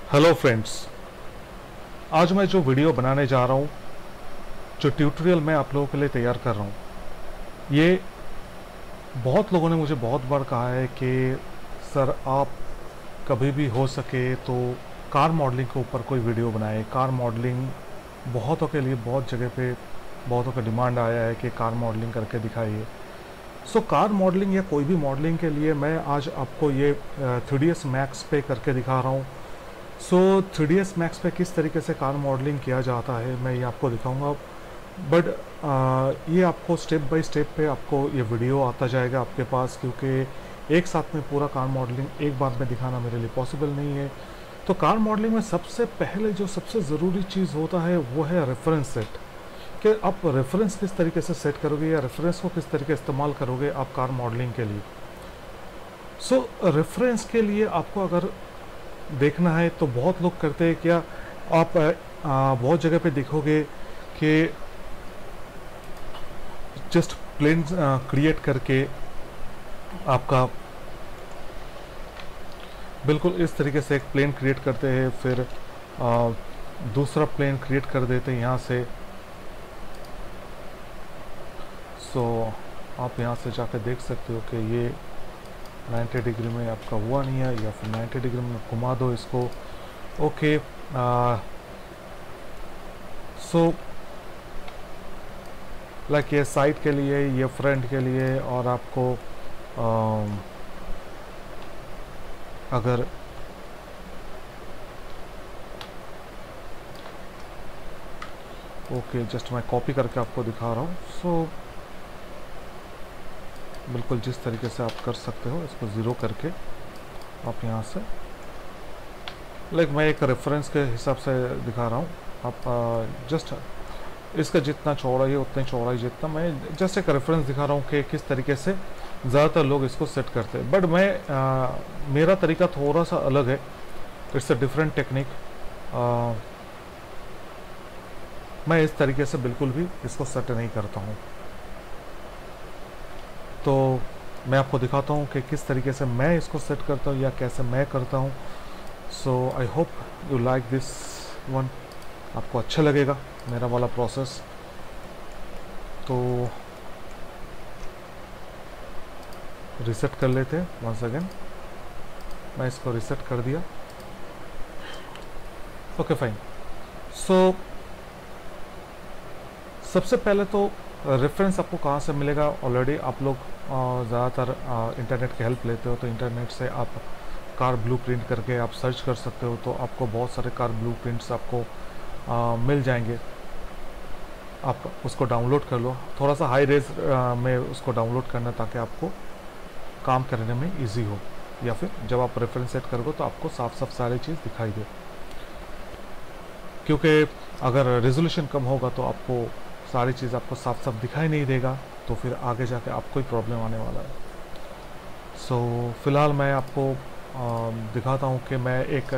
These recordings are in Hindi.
हेलो फ्रेंड्स, आज मैं जो वीडियो बनाने जा रहा हूँ, जो ट्यूटोरियल मैं आप लोगों के लिए तैयार कर रहा हूँ, ये बहुत लोगों ने मुझे बहुत बार कहा है कि सर आप कभी भी हो सके तो कार मॉडलिंग के ऊपर कोई वीडियो बनाए। कार मॉडलिंग बहुतों के लिए बहुत जगह पे बहुतों का डिमांड आया है कि कार मॉडलिंग करके दिखाइए। सो कार मॉडलिंग या कोई भी मॉडलिंग के लिए मैं आज आपको ये 3ds Max पे करके दिखा रहा हूँ। सो 3ds Max पे किस तरीके से कार मॉडलिंग किया जाता है मैं ये आपको दिखाऊंगा। बट ये आपको स्टेप बाय स्टेप पे आपको ये वीडियो आता जाएगा आपके पास, क्योंकि एक साथ में पूरा कार मॉडलिंग एक बार में दिखाना मेरे लिए पॉसिबल नहीं है। तो कार मॉडलिंग में सबसे पहले जो सबसे ज़रूरी चीज़ होता है वो है रेफरेंस सेट, कि आप रेफरेंस किस तरीके से सेट करोगे या रेफरेंस को किस तरीके इस्तेमाल करोगे आप कार मॉडलिंग के लिए। सो रेफरेंस के लिए आपको अगर देखना है तो बहुत लोग करते हैं क्या, आप बहुत जगह पे देखोगे कि जस्ट प्लेन क्रिएट करके आपका बिल्कुल इस तरीके से एक प्लेन क्रिएट करते हैं, फिर दूसरा प्लेन क्रिएट कर देते हैं यहाँ से। सो आप यहाँ से जाकर देख सकते हो कि ये 90 डिग्री में आपका हुआ नहीं है, या फिर 90 डिग्री में घुमा दो इसको। ओके, सो लाइक ये साइड के लिए, ये फ्रंट के लिए, और आपको अगर ओके जस्ट मैं कॉपी करके आपको दिखा रहा हूँ। सो बिल्कुल जिस तरीके से आप कर सकते हो इसको ज़ीरो करके आप यहाँ से, लाइक मैं एक रेफरेंस के हिसाब से दिखा रहा हूँ। आप जस्ट इसका जितना चौड़ाई है उतनी चौड़ाई जितना, मैं जस्ट एक रेफरेंस दिखा रहा हूँ कि किस तरीके से ज़्यादातर लोग इसको सेट करते हैं। बट मैं मेरा तरीका थोड़ा सा अलग है, इट्स अ डिफरेंट टेक्निक। मैं इस तरीके से बिल्कुल भी इसको सेट नहीं करता हूँ। तो मैं आपको दिखाता हूँ कि किस तरीके से मैं इसको सेट करता हूँ या कैसे मैं करता हूँ। So I hope you like this one, आपको अच्छा लगेगा मेरा वाला प्रोसेस। तो रिसेट कर लेते हैं वंस अगेन, मैं इसको रिसेट कर दिया। Okay fine. सो सबसे पहले तो रेफरेंस आपको कहाँ से मिलेगा। ऑलरेडी आप लोग ज़्यादातर इंटरनेट की हेल्प लेते हो, तो इंटरनेट से आप कार ब्लूप्रिंट करके आप सर्च कर सकते हो, तो आपको बहुत सारे कार ब्लूप्रिंट्स आपको मिल जाएंगे। आप उसको डाउनलोड कर लो, थोड़ा सा हाई रेज में उसको डाउनलोड करना ताकि आपको काम करने में इजी हो, या फिर जब आप रेफरेंस सेट करोगे तो आपको साफ साफ सारी चीज़ दिखाई दे। क्योंकि अगर रेजोल्यूशन कम होगा तो आपको सारी चीज़ आपको साफ साफ दिखाई नहीं देगा, तो फिर आगे जाके आपको ही प्रॉब्लम आने वाला है। सो फ़िलहाल मैं आपको दिखाता हूँ कि मैं एक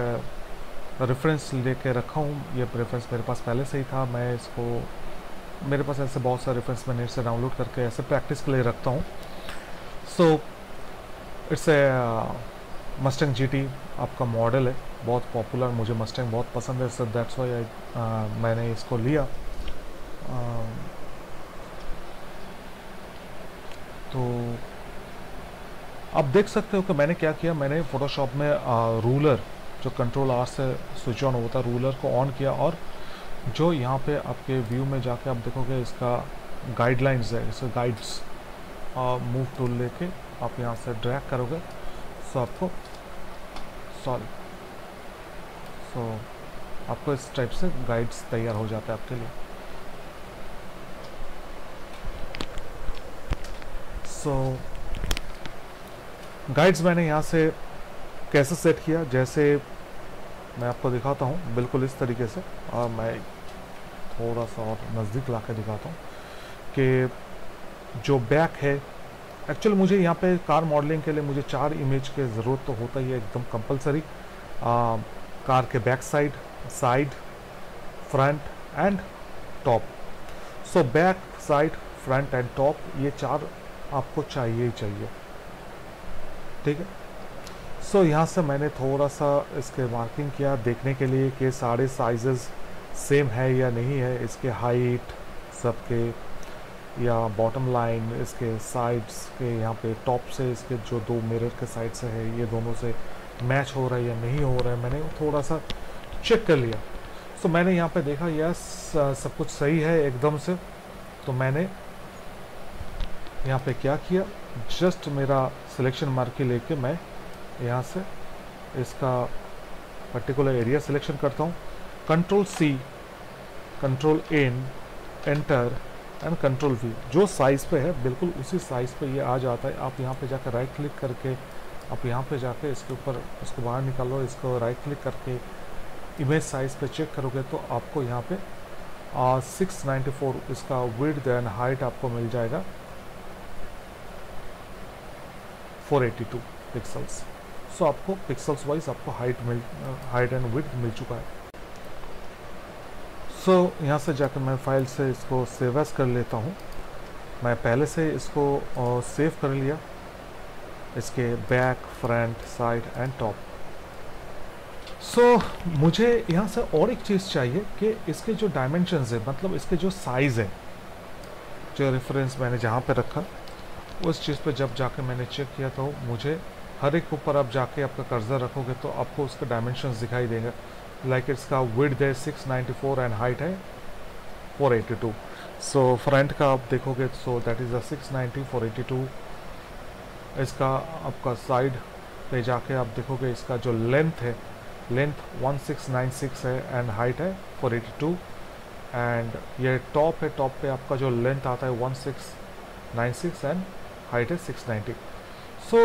रेफरेंस लेके रखा हूँ। ये रेफरेंस मेरे पास पहले से ही था, मैं इसको मेरे पास ऐसे बहुत सारे रेफरेंस मैं नेट से डाउनलोड करके ऐसे प्रैक्टिस के लिए रखता हूँ। So it's a Mustang GT आपका मॉडल है, बहुत पॉपुलर, मुझे मस्टैंग बहुत पसंद है, सो दैट्स व्हाई मैंने इसको लिया। तो आप देख सकते हो कि मैंने क्या किया, मैंने फ़ोटोशॉप में रूलर जो कंट्रोल R से स्विच ऑन होता है, रूलर को ऑन किया, और जो यहाँ पे आपके व्यू में जाके आप देखोगे इसका गाइडलाइंस है, इसे गाइड्स मूव टूल लेके आप यहाँ से ड्रैग करोगे, सो आपको आपको इस टाइप से गाइड्स तैयार हो जाता है आपके लिए। सो गाइड्स मैंने यहाँ से कैसे सेट किया, जैसे मैं आपको दिखाता हूँ बिल्कुल इस तरीके से, और मैं थोड़ा सा और नज़दीक ला कर दिखाता हूँ कि जो बैक है, एक्चुअली मुझे यहाँ पे कार मॉडलिंग के लिए मुझे 4 इमेज की ज़रूरत तो होता ही है, एकदम कंपलसरी। कार के back side, side, front end top. So back, side, front end top, ये 4 आपको चाहिए ही चाहिए, ठीक है। सो यहाँ से मैंने थोड़ा सा इसके मार्किंग किया देखने के लिए कि सारे साइजेस सेम है या नहीं है, इसके हाइट सबके या बॉटम लाइन इसके साइड्स के यहाँ पे टॉप से इसके जो दो मिरर के साइड से है ये दोनों से मैच हो रहा है या नहीं हो रहा है, मैंने थोड़ा सा चेक कर लिया। सो मैंने यहाँ पे देखा यस सब कुछ सही है एकदम से। तो मैंने यहाँ पे क्या किया, जस्ट मेरा सिलेक्शन मार्कर लेके मैं यहाँ से इसका पर्टिकुलर एरिया सिलेक्शन करता हूँ, control C, control N, enter and control V. जो साइज़ पे है बिल्कुल उसी साइज़ पे ये आ जाता है। आप यहाँ पे जाकर राइट क्लिक करके आप यहाँ पे जाके इसके ऊपर इसको बाहर निकालो, इसको राइट क्लिक करके इमेज साइज़ पे चेक करोगे तो आपको यहाँ पे 694 इसका विड्थ एंड हाइट आपको मिल जाएगा 482 पिक्सल्स। सो आपको पिक्सल्स वाइज आपको हाइट एंड विड्थ मिल चुका है। सो यहाँ से जाकर मैं फाइल से इसको सेव एज कर लेता हूँ। मैं पहले से इसको सेव कर लिया, इसके back, front, side and top. So मुझे यहाँ से और एक चीज़ चाहिए कि इसके जो डायमेंशंस है, मतलब इसके जो साइज़ है, जो रेफरेंस मैंने जहाँ पे रखा उस चीज़ पे जब जाके मैंने चेक किया तो मुझे हर एक ऊपर आप जाके आपका कर्सर रखोगे तो आपको उसका डायमेंशंस दिखाई देगा। लाइक इसका विड्थ है 694 एंड हाइट है 482। सो फ्रंट का आप देखोगे सो दैट इज़ 690 482। इसका आपका साइड पे जाके आप देखोगे इसका जो लेंथ है, लेंथ 1696 है एंड हाइट है 482। एंड ये टॉप है, टॉप पे आपका जो लेंथ आता है 1696 एंड हाइट है 690। सो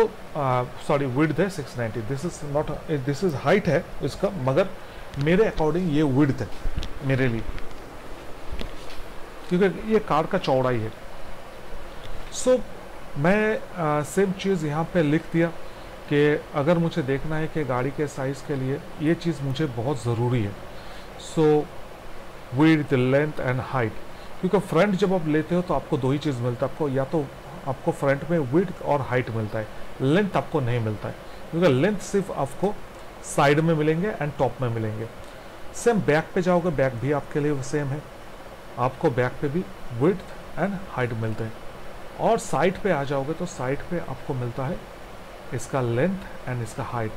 सॉरी विड्थ है 690। This is not, this is height है इसका, मगर मेरे अकॉर्डिंग ये विड्थ है मेरे लिए, क्योंकि ये कार का चौड़ाई है। सो मैं सेम चीज़ यहाँ पे लिख दिया कि अगर मुझे देखना है कि गाड़ी के साइज़ के लिए ये चीज़ मुझे बहुत ज़रूरी है। सो विड्थ, लेंथ एंड हाइट, क्योंकि फ्रंट जब आप लेते हो तो आपको दो ही चीज़ मिलता है, आपको या तो आपको फ्रंट में विड्थ और हाइट मिलता है, लेंथ आपको नहीं मिलता है, क्योंकि लेंथ सिर्फ आपको साइड में मिलेंगे एंड टॉप में मिलेंगे। सेम बैक पे जाओगे, बैक भी आपके लिए सेम है, आपको बैक पे भी विड्थ एंड हाइट मिलते हैं। और साइड पे आ जाओगे तो साइड पे आपको मिलता है इसका लेंथ एंड इसका हाइट।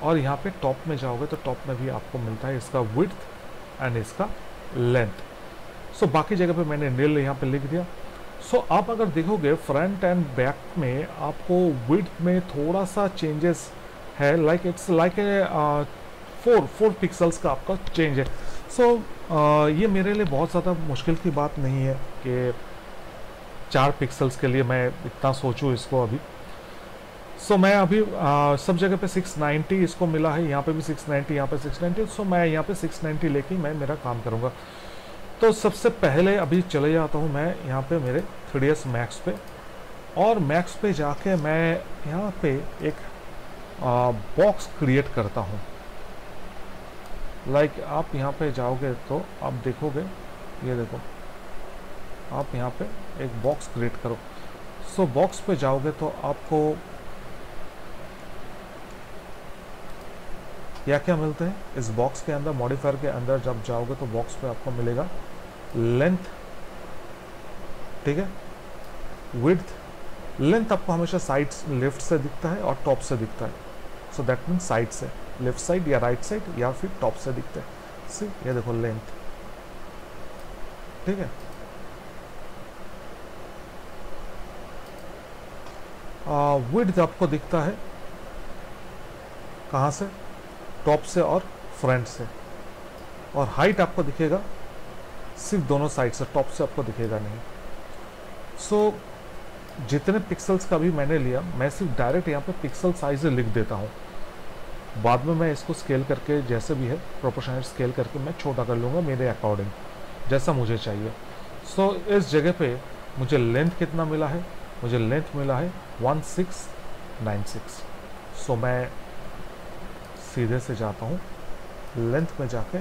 और यहाँ पे टॉप में जाओगे तो टॉप में भी आपको मिलता है इसका विड्थ एंड इसका लेंथ। सो बाकी जगह पे मैंने नील यहाँ पे लिख दिया। सो आप अगर देखोगे फ्रंट एंड बैक में आपको विड्थ में थोड़ा सा चेंजेस है, like it's like a 4 pixels का आपका चेंज है। सो ये मेरे लिए बहुत ज़्यादा मुश्किल की बात नहीं है कि 4 पिक्सल्स के लिए मैं इतना सोचूं इसको अभी। सो मैं अभी सब जगह पे 690 इसको मिला है, यहाँ पे भी 690, यहाँ पे 690। सो मैं यहाँ पे 690 लेके मैं मेरा काम करूँगा। तो सबसे पहले अभी चले जाता हूँ मैं यहाँ पे मेरे 3ds Max पे, और मैक्स पे जाके मैं यहाँ पे एक बॉक्स क्रिएट करता हूँ। लाइक आप यहाँ पे जाओगे तो आप देखोगे, ये देखो, आप यहाँ पे एक बॉक्स क्रिएट करो। सो बॉक्स पे जाओगे तो आपको क्या मिलते हैं इस बॉक्स के अंदर, मॉडिफायर के अंदर जब जाओगे तो बॉक्स पे आपको मिलेगा लेंथ, ठीक है, विड्थ। लेंथ आपको हमेशा साइड लेफ्ट से दिखता है और टॉप से दिखता है। सो दैट मीन साइड से, लेफ्ट साइड या राइट साइड या फिर टॉप से दिखता है। सी ये देखो लेंथ, ठीक है। विड्थ आपको दिखता है कहाँ से, टॉप से और फ्रंट से। और हाइट आपको दिखेगा सिर्फ दोनों साइड से, टॉप से आपको दिखेगा नहीं। सो जितने पिक्सल्स का भी मैंने लिया, मैं सिर्फ डायरेक्ट यहाँ पे पिक्सल साइज लिख देता हूँ। बाद में मैं इसको स्केल करके जैसे भी है प्रोपोर्शनल स्केल करके मैं छोटा कर लूँगा मेरे अकॉर्डिंग जैसा मुझे चाहिए। सो इस जगह पे मुझे लेंथ कितना मिला है, मुझे लेंथ मिला है 1696। सो मैं सीधे से जाता हूँ लेंथ में जाके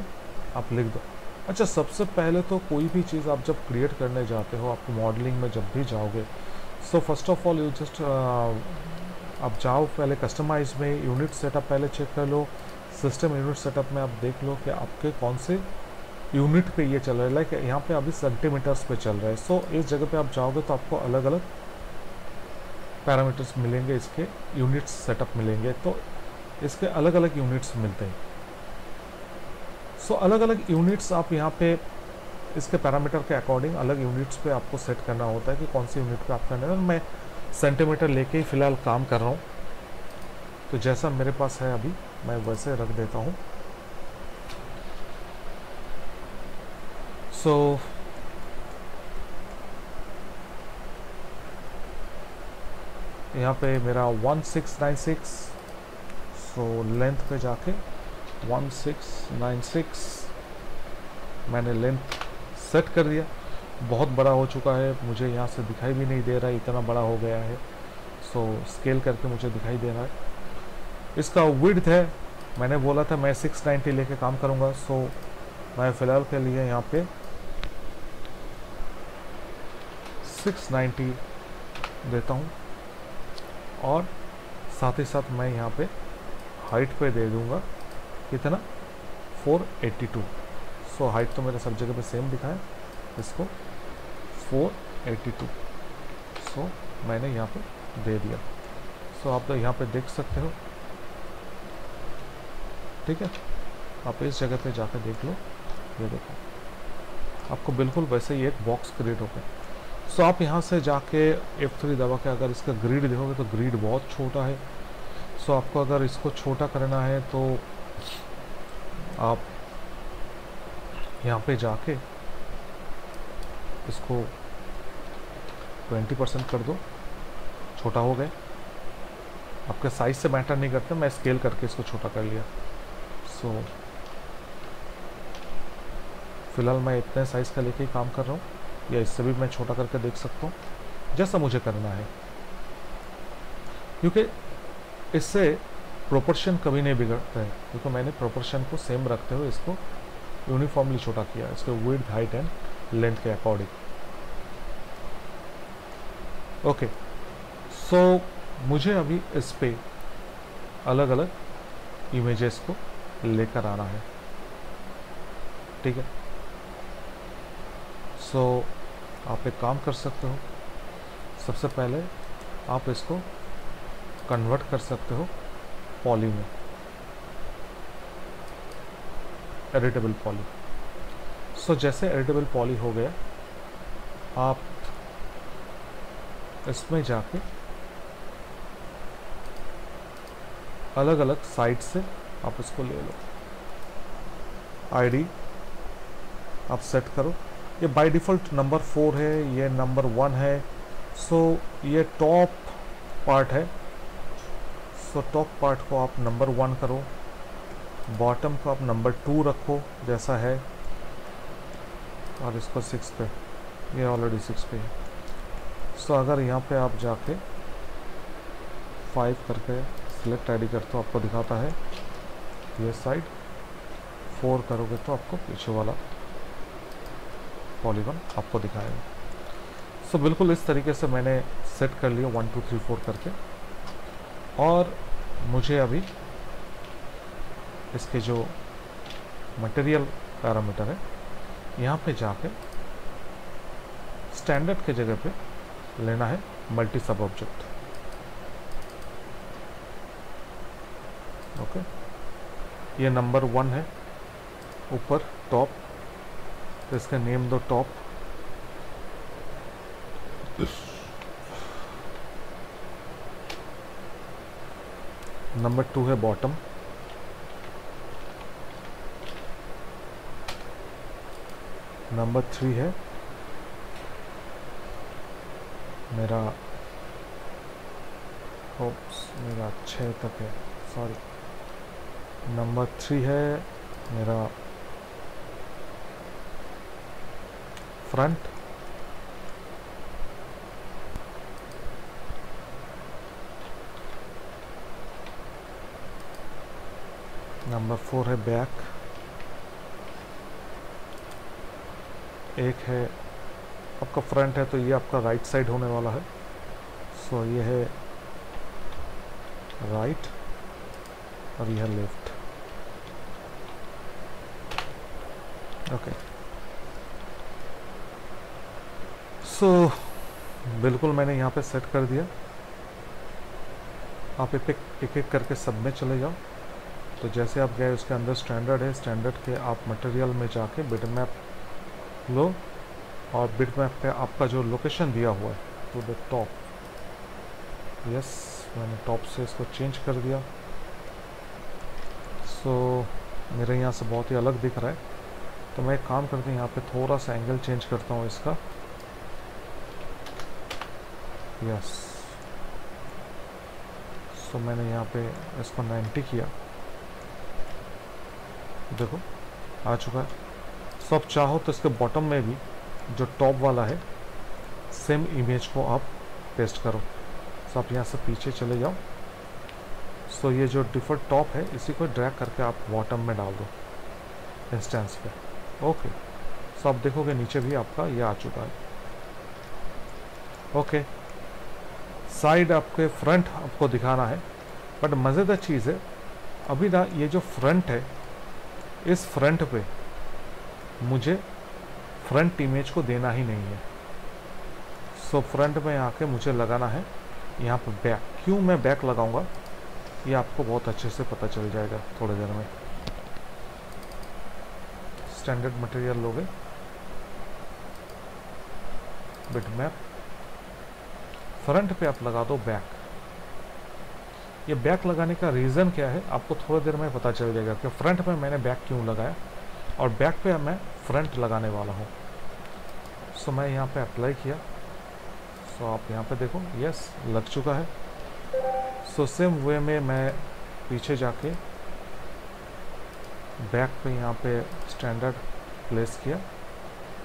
आप लिख दो। अच्छा, सबसे पहले तो कोई भी चीज़ आप जब क्रिएट करने जाते हो, आप मॉडलिंग में जब भी जाओगे, so first of all you just आप जाओ पहले कस्टमाइज में, यूनिट सेटअप पहले चेक कर लो, सिस्टम यूनिट सेटअप में आप देख लो कि आपके कौन से यूनिट पे ये चल रहा है। लाइक यहाँ पे अभी सेंटीमीटर्स पे चल रहा है। सो इस जगह पे आप जाओगे तो आपको अलग अलग पैरामीटर्स मिलेंगे, इसके यूनिट्स सेटअप मिलेंगे, तो इसके अलग अलग यूनिट्स मिलते हैं। सो अलग अलग यूनिट्स आप यहाँ पे इसके पैरामीटर के अकॉर्डिंग अलग यूनिट्स पे आपको सेट करना होता है कि कौन सी यूनिट पे आप करना है। मैं सेंटीमीटर लेके ही फ़िलहाल काम कर रहा हूँ, तो जैसा मेरे पास है अभी मैं वैसे रख देता हूँ। सो यहाँ पे मेरा 1696, सो लेंथ पे जाके 1696 मैंने लेंथ सेट कर दिया। बहुत बड़ा हो चुका है, मुझे यहाँ से दिखाई भी नहीं दे रहा है, इतना बड़ा हो गया है। सो स्केल करके मुझे दिखाई दे रहा है। इसका विड्थ है, मैंने बोला था मैं 690 लेके काम करूँगा। सो मैं फ़िलहाल के लिए यहाँ पे 690 देता हूँ, और साथ ही साथ मैं यहाँ पे हाइट पे दे दूँगा कितना, 482। सो हाइट तो मेरा सब जगह पे सेम दिखा है, इसको 482। सो मैंने यहाँ पे दे दिया। सो आप तो यहाँ पे देख सकते हो, ठीक है। आप इस जगह पे जाकर देख लो, ये देखो आपको बिल्कुल वैसे ही एक बॉक्स क्रिएट हो गया। सो आप यहाँ से जाके F3 दबा के अगर इसका ग्रिड देखोगे तो ग्रिड बहुत छोटा है। सो आपको अगर इसको छोटा करना है तो आप यहाँ पे जाके इसको 20% कर दो, छोटा हो गया। आपके साइज से मैटर नहीं करता, मैं स्केल करके इसको छोटा कर लिया। सो फिलहाल मैं इतने साइज़ का लेके ही काम कर रहा हूँ, या इससे भी मैं छोटा करके देख सकता हूँ, जैसा मुझे करना है, क्योंकि इससे प्रोपोर्शन कभी नहीं बिगड़ता है। क्योंकि मैंने प्रोपोर्शन को सेम रखते हुए इसको यूनिफॉर्मली छोटा किया, इसके विड्थ, हाइट एंड लेंथ के अकॉर्डिंग। ओके, सो मुझे अभी इस पे अलग अलग इमेजेस को लेकर आना है, ठीक है। सो आप एक काम कर सकते हो, सबसे पहले आप इसको कन्वर्ट कर सकते हो पॉली में, एडिटेबल पॉली। सो जैसे एडिटेबल पॉली हो गया, आप इसमें जाके अलग अलग साइड से आप इसको ले लो, आईडी आप सेट करो। ये बाय डिफ़ॉल्ट नंबर 4 है, ये नंबर 1 है। सो ये टॉप पार्ट है, सो टॉप पार्ट को आप नंबर 1 करो, बॉटम को आप नंबर 2 रखो जैसा है, और इसको 6 पे, ये ऑलरेडी 6 पे है। सो अगर यहाँ पे आप जाके 5 करके सिलेक्ट आईडी करते हो, आपको दिखाता है ये साइड। 4 करोगे तो आपको पीछे वाला पॉलीगॉन आपको दिखाएगा। सो बिल्कुल इस तरीके से मैंने सेट कर लिया 1 2 3 4 करके। और मुझे अभी इसके जो मटेरियल पैरामीटर है, यहाँ पे जाके स्टैंडर्ड के जगह पे लेना है मल्टी सब ऑब्जेक्ट। ओके, ये नंबर 1 है ऊपर टॉप, तो इसका नेम दो टॉप। नंबर 2 है बॉटम, नंबर 3 है मेरा, मेरा 6 तक है, सॉरी। नंबर 3 है मेरा फ्रंट, नंबर 4 है बैक, एक है आपका फ्रंट है तो ये आपका राइट साइड होने वाला है। सो ये है राइट और यह लेफ्ट। ओके, सो बिल्कुल मैंने यहाँ पे सेट कर दिया। आप एक एक करके सब में चले जाओ। तो जैसे आप गए उसके अंदर स्टैंडर्ड है, स्टैंडर्ड के आप मटेरियल में जाके बिट मैप लो और बिट मैप पे आपका जो लोकेशन दिया हुआ है टू द टॉप, यस मैंने टॉप से इसको चेंज कर दिया। सो मेरे यहाँ से बहुत ही अलग दिख रहा है, तो मैं एक काम करते हैं यहाँ पे थोड़ा सा एंगल चेंज करता हूँ इसका। यस, सो मैंने यहाँ पे इसको 90 किया, देखो आ चुका है। सो आप चाहो तो इसके बॉटम में भी जो टॉप वाला है सेम इमेज को आप पेस्ट करो। सो आप यहाँ से पीछे चले जाओ। सो ये जो डिफॉल्ट टॉप है इसी को ड्रैग करके आप बॉटम में डाल दो इंस्टेंस पे। ओके, सो आप देखोगे नीचे भी आपका ये आ चुका है। ओके, साइड आपके फ्रंट आपको दिखाना है, बट मज़ेदार चीज़ है अभी ना ये जो फ्रंट है, इस फ्रंट पे मुझे फ्रंट इमेज को देना ही नहीं है। सो फ्रंट में आके मुझे लगाना है यहाँ पर बैक। क्यों मैं बैक लगाऊंगा ये आपको बहुत अच्छे से पता चल जाएगा थोड़ी देर में। स्टैंडर्ड मटेरियल लोगे, बिट मैप, फ्रंट पे आप लगा दो बैक। ये बैक लगाने का रीज़न क्या है आपको थोड़ी देर में पता चल जाएगा कि फ्रंट में मैंने बैक क्यों लगाया और बैक पे मैं फ्रंट लगाने वाला हूँ। सो मैं यहाँ पे अप्लाई किया। सो आप यहाँ पे देखो, यस लग चुका है। सो सेम वे में मैं पीछे जाके बैक पे यहाँ पे स्टैंडर्ड प्लेस किया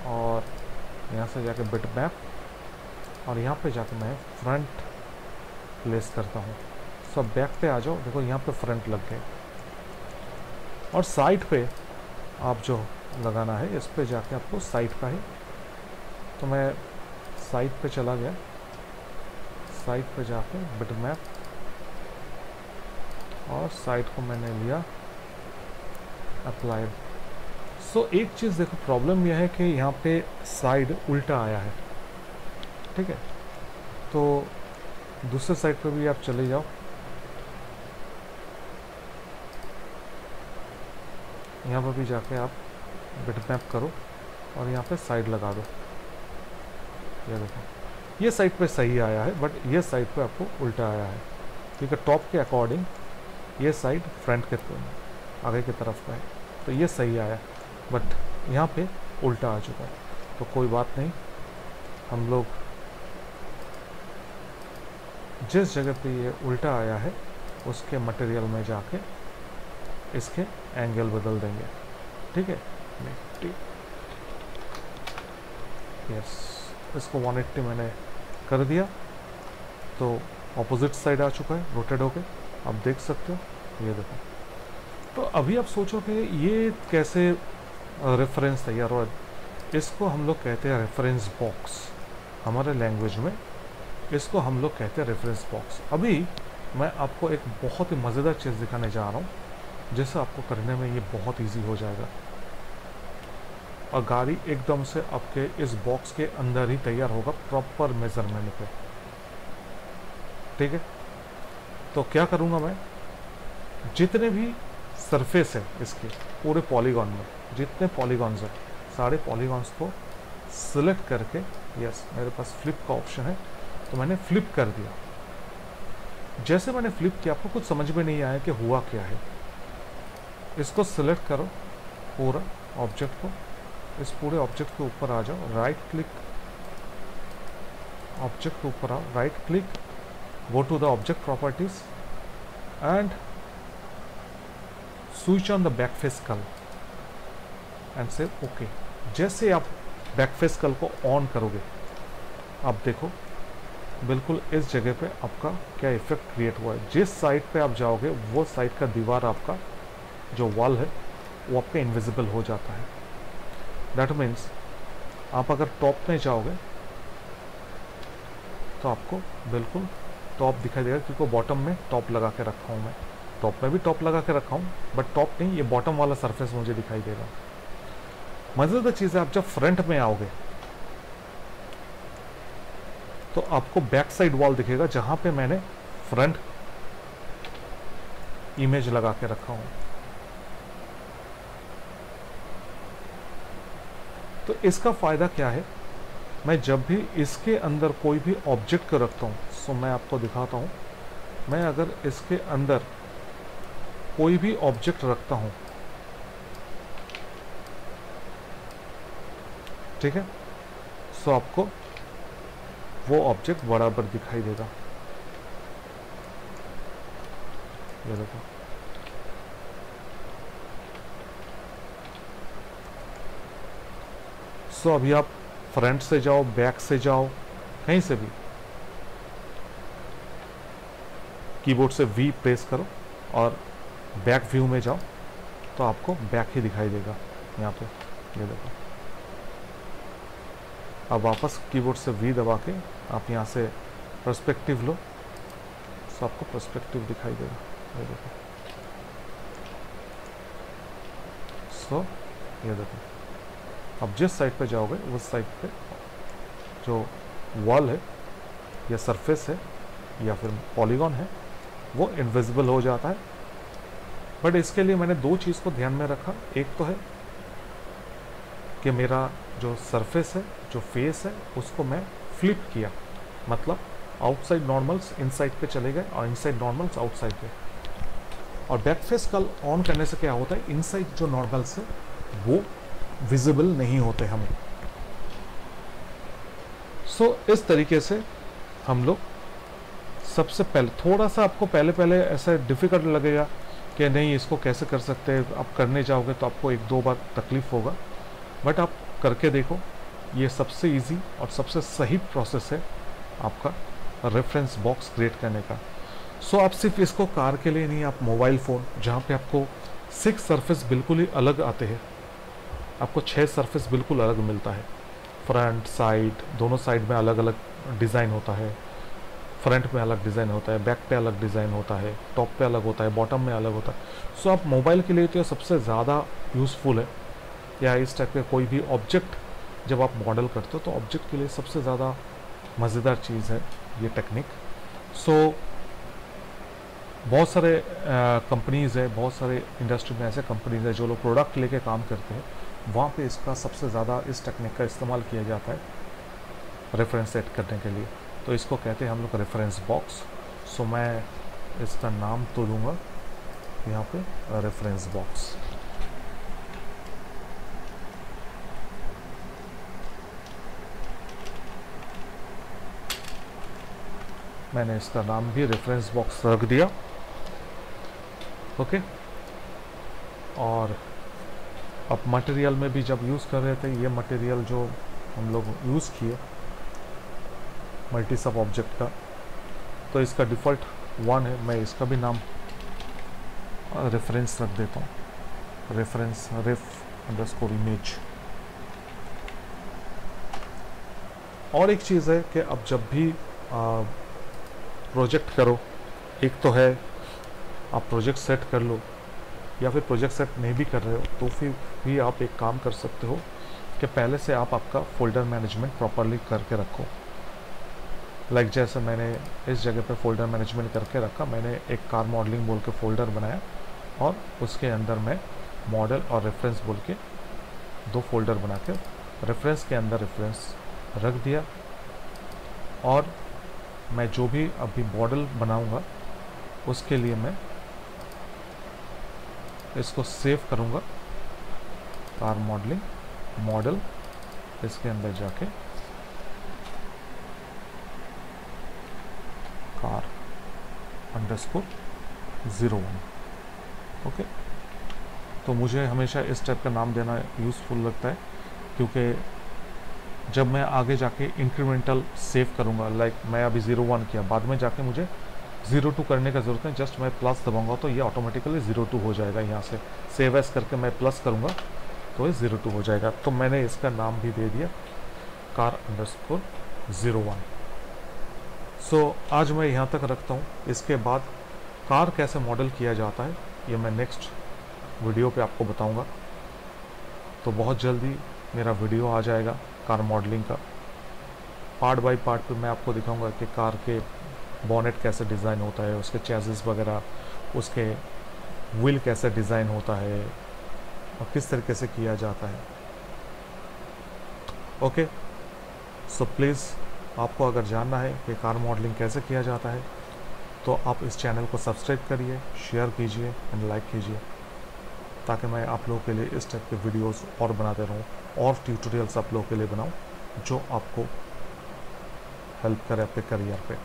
और यहाँ से जाके बिट मैप और यहाँ पे जाके मैं फ्रंट प्लेस करता हूँ। सो बैक पे आ जाओ, देखो यहाँ पे फ्रंट लग गए। और साइड पे आप जो लगाना है इस पे जाके आपको साइड का ही, तो मैं साइड पे चला गया। साइड पे जाके बिट मैप और साइड को मैंने लिया अप्लाइड। सो एक चीज़ देखो, प्रॉब्लम यह है कि यहाँ पे साइड उल्टा आया है, ठीक है। तो दूसरे साइड पे भी आप चले जाओ, यहाँ पर भी जाके आप बिट मैप करो और यहाँ पे साइड लगा दो। ये देखो ये साइड पे सही आया है, बट ये साइड पे आपको उल्टा आया है क्योंकि टॉप के अकॉर्डिंग ये साइड फ्रंट के आगे की तरफ का है, तो ये सही आया, बट यहाँ पे उल्टा आ चुका है। तो कोई बात नहीं, हम लोग जिस जगह पे ये उल्टा आया है उसके मटेरियल में जाके इसके एंगल बदल देंगे, ठीक है। यस, इसको 180 मैंने कर दिया, तो ऑपोजिट साइड आ चुका है रोटेट होके, आप देख सकते हो। ये देखो, तो अभी आप सोचो कि ये कैसे रेफरेंस तैयार हुआ। इसको हम लोग कहते हैं रेफरेंस बॉक्स, हमारे लैंग्वेज में इसको हम लोग कहते हैं रेफरेंस बॉक्स। अभी मैं आपको एक बहुत ही मज़ेदार चीज़ दिखाने जा रहा हूँ जिससे आपको करने में ये बहुत इजी हो जाएगा और गाड़ी एकदम से आपके इस बॉक्स के अंदर ही तैयार होगा प्रॉपर मेजरमेंट पे, ठीक है। तो क्या करूँगा मैं, जितने भी सरफेस है इसके पूरे पॉलीगॉन में, जितने पॉलीगॉन्स हैं सारे पॉलीगॉन्स को सिलेक्ट करके, यस मेरे पास फ्लिप का ऑप्शन है तो मैंने फ्लिप कर दिया। जैसे मैंने फ्लिप किया आपको कुछ समझ में नहीं आया कि हुआ क्या है। इसको सिलेक्ट करो पूरा ऑब्जेक्ट को, इस पूरे ऑब्जेक्ट के ऊपर आ जाओ, राइट क्लिक, ऑब्जेक्ट के ऊपर आओ, right click, go to the object properties and switch on the back face cull and say okay. जैसे आप बैक फेस कल को ऑन करोगे आप देखो बिल्कुल इस जगह पे आपका क्या इफेक्ट क्रिएट हुआ है। जिस साइड पे आप जाओगे वो साइड का दीवार आपका जो वॉल है वो आपका इनविजिबल हो जाता है। दैट मीन्स आप अगर टॉप में जाओगे तो आपको बिल्कुल टॉप दिखाई देगा, क्योंकि बॉटम में टॉप लगा के रखा हूँ मैं। टॉप में भी टॉप लगा के रखा हूँ, बट टॉप नहीं, ये बॉटम वाला सरफेस मुझे दिखाई देगा। मज़ेदार चीज़ है, आप जब फ्रंट में आओगे तो आपको बैक साइड वॉल दिखेगा, जहां पे मैंने फ्रंट इमेज लगा के रखा हूं। तो इसका फ़ायदा क्या है, मैं जब भी इसके अंदर कोई भी ऑब्जेक्ट को रखता हूँ, सो मैं आपको दिखाता हूँ। मैं अगर इसके अंदर कोई भी ऑब्जेक्ट रखता हूँ, ठीक है, सो आपको वो ऑब्जेक्ट बराबर दिखाई देगा। ये देखो, सो अभी आप फ्रंट से जाओ, बैक से जाओ, कहीं से भी कीबोर्ड से वी प्रेस करो और बैक व्यू में जाओ, तो आपको बैक ही दिखाई देगा यहाँ पे। ये देखो, अब वापस कीबोर्ड से वी दबा के आप यहाँ से पर्सपेक्टिव लो, तो आपको पर्सपेक्टिव दिखाई देगा। ये देखो, सो ये देखो, अब जिस साइड पे जाओगे उस साइड पे जो वॉल है या सरफेस है या फिर पॉलीगॉन है वो इनविजिबल हो जाता है। बट इसके लिए मैंने दो चीज़ को ध्यान में रखा। एक तो है कि मेरा जो सरफेस है, जो फेस है, उसको मैं फ्लिप किया, मतलब आउटसाइड नॉर्मल्स इनसाइड पे चले गए और इनसाइड नॉर्मल्स आउटसाइड पे। और बैक फेस कल ऑन करने से क्या होता है, इनसाइड जो नॉर्मल्स है वो विजिबल नहीं होते हमें। सो इस तरीके से हम लोग सबसे पहले, थोड़ा सा आपको पहले ऐसा डिफ़िकल्ट लगेगा कि नहीं इसको कैसे कर सकते हैं, आप करने जाओगे तो आपको एक दो बार तकलीफ़ होगा, बट आप करके देखो। ये सबसे इजी और सबसे सही प्रोसेस है आपका रेफरेंस बॉक्स क्रिएट करने का। सो आप सिर्फ इसको कार के लिए नहीं, आप मोबाइल फ़ोन जहाँ पे आपको 6 सरफेस बिल्कुल ही अलग आते हैं, आपको 6 सरफेस बिल्कुल अलग मिलता है। फ्रंट साइड दोनों साइड में अलग अलग डिज़ाइन होता है, फ्रंट में अलग डिज़ाइन होता है, बैक पे अलग डिज़ाइन होता है, टॉप पे अलग होता है, बॉटम में अलग होता है। सो आप मोबाइल के लिए तो सबसे ज़्यादा यूज़फुल है, या इस टाइप के कोई भी ऑब्जेक्ट जब आप मॉडल करते हो तो ऑब्जेक्ट के लिए सबसे ज़्यादा मज़ेदार चीज़ है ये टेक्निक। सो बहुत सारे कंपनीज़ है, बहुत सारे इंडस्ट्री में ऐसे कंपनीज़ है जो लोग प्रोडक्ट लेके काम करते हैं, वहाँ पे इसका सबसे ज़्यादा इस टेक्निक का इस्तेमाल किया जाता है रेफरेंस सेट करने के लिए। तो इसको कहते हैं हम लोग रेफरेंस बॉक्स। सो मैं इसका नाम तो दूंगा यहाँ पे रेफरेंस बॉक्स। मैंने इसका नाम भी रेफरेंस बॉक्स रख दिया, ओके। और अब मटेरियल में भी जब यूज़ कर रहे थे, ये मटेरियल जो हम लोग यूज़ किए मल्टी सब ऑब्जेक्ट का, तो इसका डिफ़ॉल्ट 1 है। मैं इसका भी नाम रेफरेंस रख देता हूँ, रेफरेंस रेफ _ इमेज। और एक चीज़ है कि अब जब भी प्रोजेक्ट करो, एक तो है आप प्रोजेक्ट सेट कर लो, या फिर प्रोजेक्ट सेट नहीं भी कर रहे हो तो फिर भी आप एक काम कर सकते हो कि पहले से आप आपका फोल्डर मैनेजमेंट प्रॉपरली करके रखो। लाइक जैसे मैंने इस जगह पे फोल्डर मैनेजमेंट करके रखा, मैंने एक कार मॉडलिंग बोल के फ़ोल्डर बनाया और उसके अंदर मैं मॉडल और रेफरेंस बोल के 2 फोल्डर बना के रेफरेंस के अंदर रेफरेंस रख दिया। और मैं जो भी अभी मॉडल बनाऊंगा उसके लिए मैं इसको सेव करूंगा, कार मॉडलिंग मॉडल, इसके अंदर जाके कार _01, ओके। तो मुझे हमेशा इस टाइप का नाम देना यूज़फुल लगता है, क्योंकि जब मैं आगे जाके इंक्रीमेंटल सेव करूँगा, लाइक मैं अभी 01 किया, बाद में जाके मुझे 02 करने का ज़रूरत है, जस्ट मैं प्लस दबाऊंगा तो ये ऑटोमेटिकली 02 हो जाएगा। यहाँ से सेव एस करके मैं प्लस करूँगा तो ये 02 हो जाएगा। तो मैंने इसका नाम भी दे दिया कार _01। आज मैं यहाँ तक रखता हूँ। इसके बाद कार कैसे मॉडल किया जाता है ये मैं नेक्स्ट वीडियो पे आपको बताऊँगा। तो बहुत जल्दी मेरा वीडियो आ जाएगा कार मॉडलिंग का। पार्ट बाय पार्ट पे मैं आपको दिखाऊंगा कि कार के बॉनेट कैसे डिज़ाइन होता है, उसके चेसिस वगैरह, उसके व्हील कैसे डिज़ाइन होता है और किस तरीके से किया जाता है। ओके, सो प्लीज़ आपको अगर जानना है कि कार मॉडलिंग कैसे किया जाता है तो आप इस चैनल को सब्सक्राइब करिए, शेयर कीजिए एंड लाइक कीजिए, ताकि मैं आप लोगों के लिए इस टाइप के वीडियोस और बनाते रहूं और ट्यूटोरियल्स आप लोगों के लिए बनाऊं जो आपको हेल्प करे आपके करियर पे।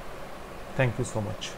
Thank you so much.